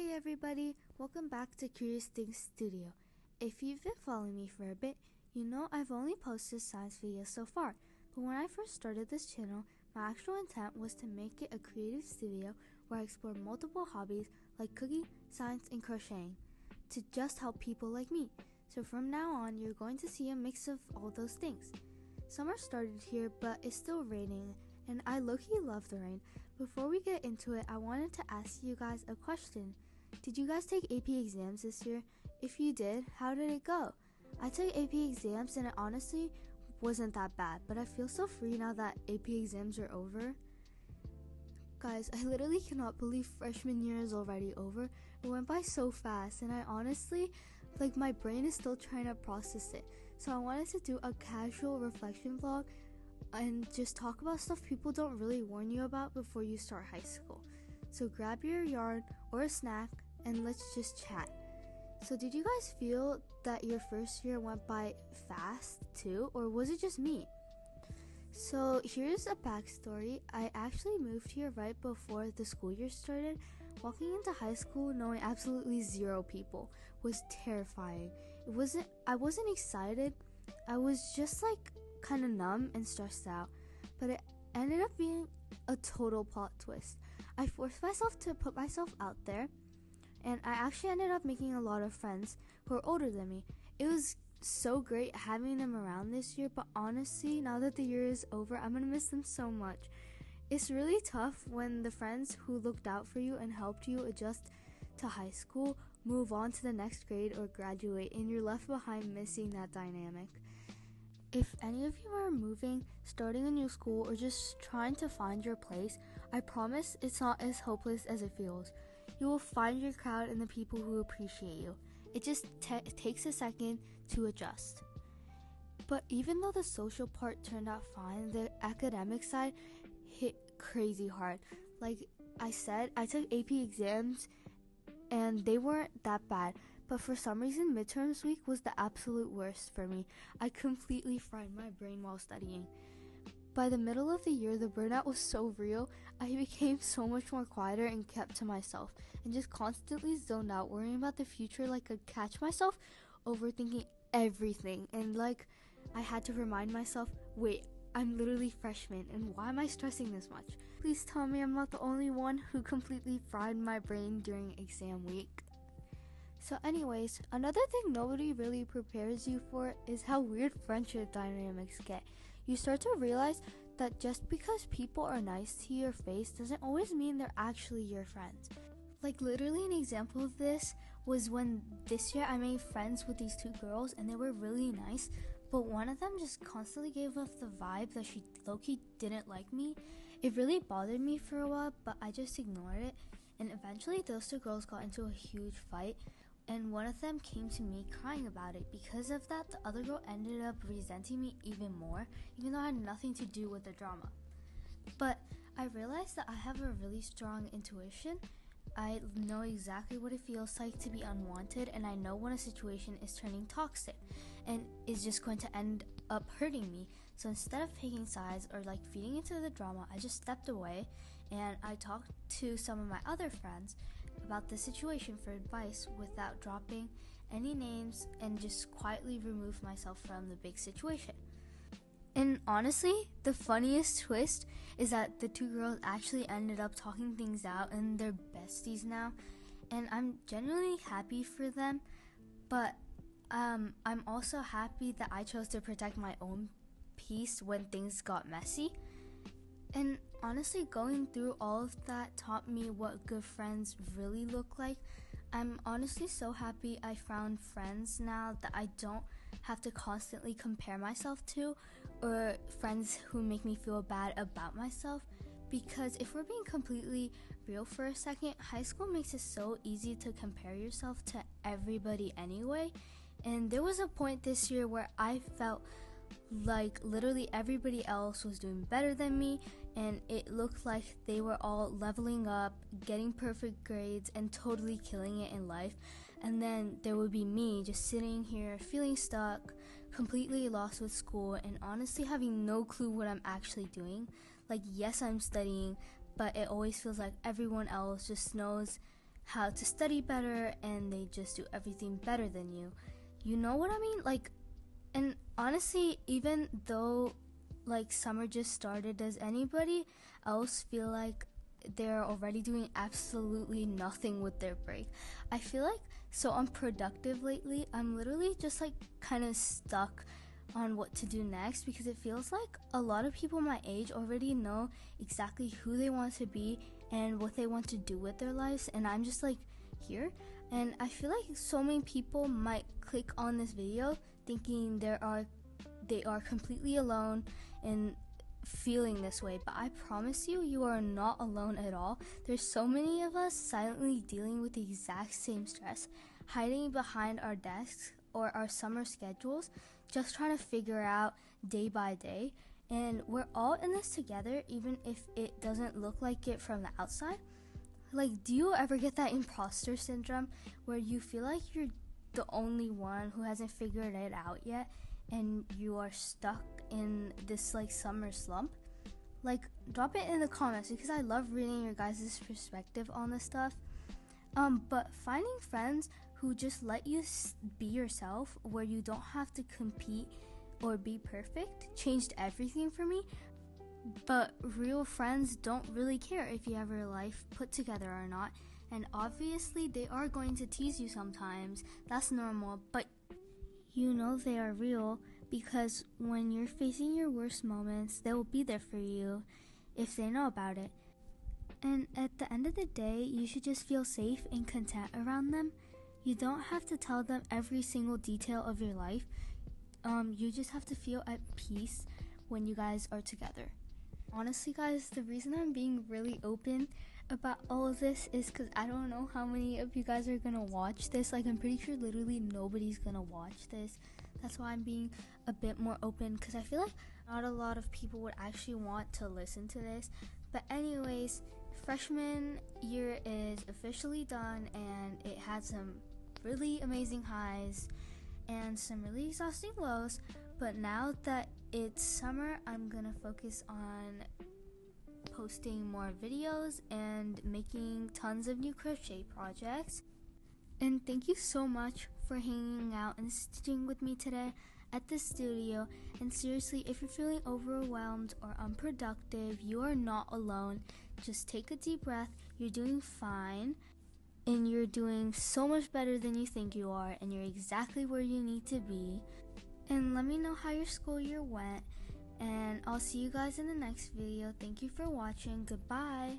Hey everybody, welcome back to Curious Things Studio. If you've been following me for a bit, you know I've only posted science videos so far, but when I first started this channel, my actual intent was to make it a creative studio where I explore multiple hobbies like cooking, science, and crocheting to just help people like me. So from now on, you're going to see a mix of all those things. Summer started here, but it's still raining, and I low-key love the rain. Before we get into it, I wanted to ask you guys a question. Did you guys take AP exams this year? If you did, how did it go? I took AP exams and it honestly wasn't that bad, but I feel so free now that AP exams are over. Guys, I literally cannot believe freshman year is already over. It went by so fast, and I honestly, my brain is still trying to process it. So I wanted to do a casual reflection vlog and just talk about stuff people don't really warn you about before you start high school. So grab your yarn or a snack and let's just chat. So did you guys feel that your first year went by fast too, or was it just me? So here's a backstory. I actually moved here right before the school year started. Walking into high school knowing absolutely zero people was terrifying. I wasn't excited. I was just kind of numb and stressed out, but it ended up being a total plot twist. I forced myself to put myself out there, and I actually ended up making a lot of friends who are older than me. It was so great having them around this year, but honestly, now that the year is over, I'm gonna miss them so much. It's really tough when the friends who looked out for you and helped you adjust to high school move on to the next grade or graduate, and you're left behind missing that dynamic. If any of you are moving, starting a new school, or just trying to find your place, I promise it's not as hopeless as it feels. You will find your crowd and the people who appreciate you. It just takes a second to adjust. But even though the social part turned out fine, the academic side hit crazy hard. Like I said, I took AP exams and they weren't that bad. But for some reason, midterms week was the absolute worst for me. I completely fried my brain while studying. By the middle of the year, the burnout was so real, I became so much more quieter and kept to myself, and just constantly zoned out, worrying about the future. I'd catch myself overthinking everything, and I had to remind myself, wait, I'm literally freshman, and why am I stressing this much? Please tell me I'm not the only one who completely fried my brain during exam week. So anyways, another thing nobody really prepares you for is how weird friendship dynamics get. You start to realize that just because people are nice to your face doesn't always mean they're actually your friends. Literally an example of this was when this year I made friends with these two girls and they were really nice, but one of them just constantly gave off the vibe that she low-key didn't like me. It really bothered me for a while, but I just ignored it, and eventually those two girls got into a huge fight. And one of them came to me crying about it. Because of that, the other girl ended up resenting me even more, even though I had nothing to do with the drama. But I realized that I have a really strong intuition. I know exactly what it feels like to be unwanted, and I know when a situation is turning toxic and is just going to end up hurting me. So instead of taking sides or feeding into the drama, I just stepped away and I talked to some of my other friends about the situation for advice without dropping any names, and just quietly remove myself from the big situation. And honestly, the funniest twist is that the two girls actually ended up talking things out and they're besties now, and I'm genuinely happy for them, but I'm also happy that I chose to protect my own peace when things got messy. And honestly, going through all of that taught me what good friends really look like. I'm honestly so happy I found friends now that I don't have to constantly compare myself to, or friends who make me feel bad about myself. Because if we're being completely real for a second, high school makes it so easy to compare yourself to everybody anyway. And there was a point this year where I felt literally everybody else was doing better than me, and it looked like they were all leveling up, getting perfect grades, and totally killing it in life. And then there would be me just sitting here feeling stuck, completely lost with school, and honestly having no clue what I'm actually doing. Yes, I'm studying, but it always feels like everyone else just knows how to study better, and they just do everything better than you. You know what I mean? Like, and honestly, even though like summer just started, does anybody else feel like they're already doing absolutely nothing with their break? I feel like so unproductive lately. I'm literally just like kind of stuck on what to do next, because it feels like a lot of people my age already know exactly who they want to be and what they want to do with their lives, and I'm just like here. And I feel like so many people might click on this video thinking they are completely alone in feeling this way, but I promise you, you are not alone at all. There's so many of us silently dealing with the exact same stress, hiding behind our desks or our summer schedules, just trying to figure out day by day. And we're all in this together, even if it doesn't look like it from the outside. Like, do you ever get that imposter syndrome where you feel like you're the only one who hasn't figured it out yet, and you are stuck in this like summer slump? Like, drop it in the comments, because I love reading your guys' perspective on this stuff. But finding friends who just let you be yourself, where you don't have to compete or be perfect, changed everything for me. But real friends don't really care if you have your life put together or not, and obviously they are going to tease you sometimes. That's normal, but you know they are real, because when you're facing your worst moments, they will be there for you if they know about it. And at the end of the day, you should just feel safe and content around them. You don't have to tell them every single detail of your life. You just have to feel at peace when you guys are together. Honestly, guys, the reason I'm being really open about all of this is because I don't know how many of you guys are gonna watch this. Like, I'm pretty sure literally nobody's gonna watch this. That's why I'm being a bit more open, because I feel like not a lot of people would actually want to listen to this. But anyways, freshman year is officially done, and it had some really amazing highs and some really exhausting lows. But now that it's summer, I'm gonna focus on posting more videos and making tons of new crochet projects. And thank you so much for hanging out and stitching with me today at the studio. And seriously, if you're feeling overwhelmed or unproductive, you are not alone. Just take a deep breath. You're doing fine, and you're doing so much better than you think you are, and you're exactly where you need to be. And let me know how your school year went, and I'll see you guys in the next video. Thank you for watching. Goodbye.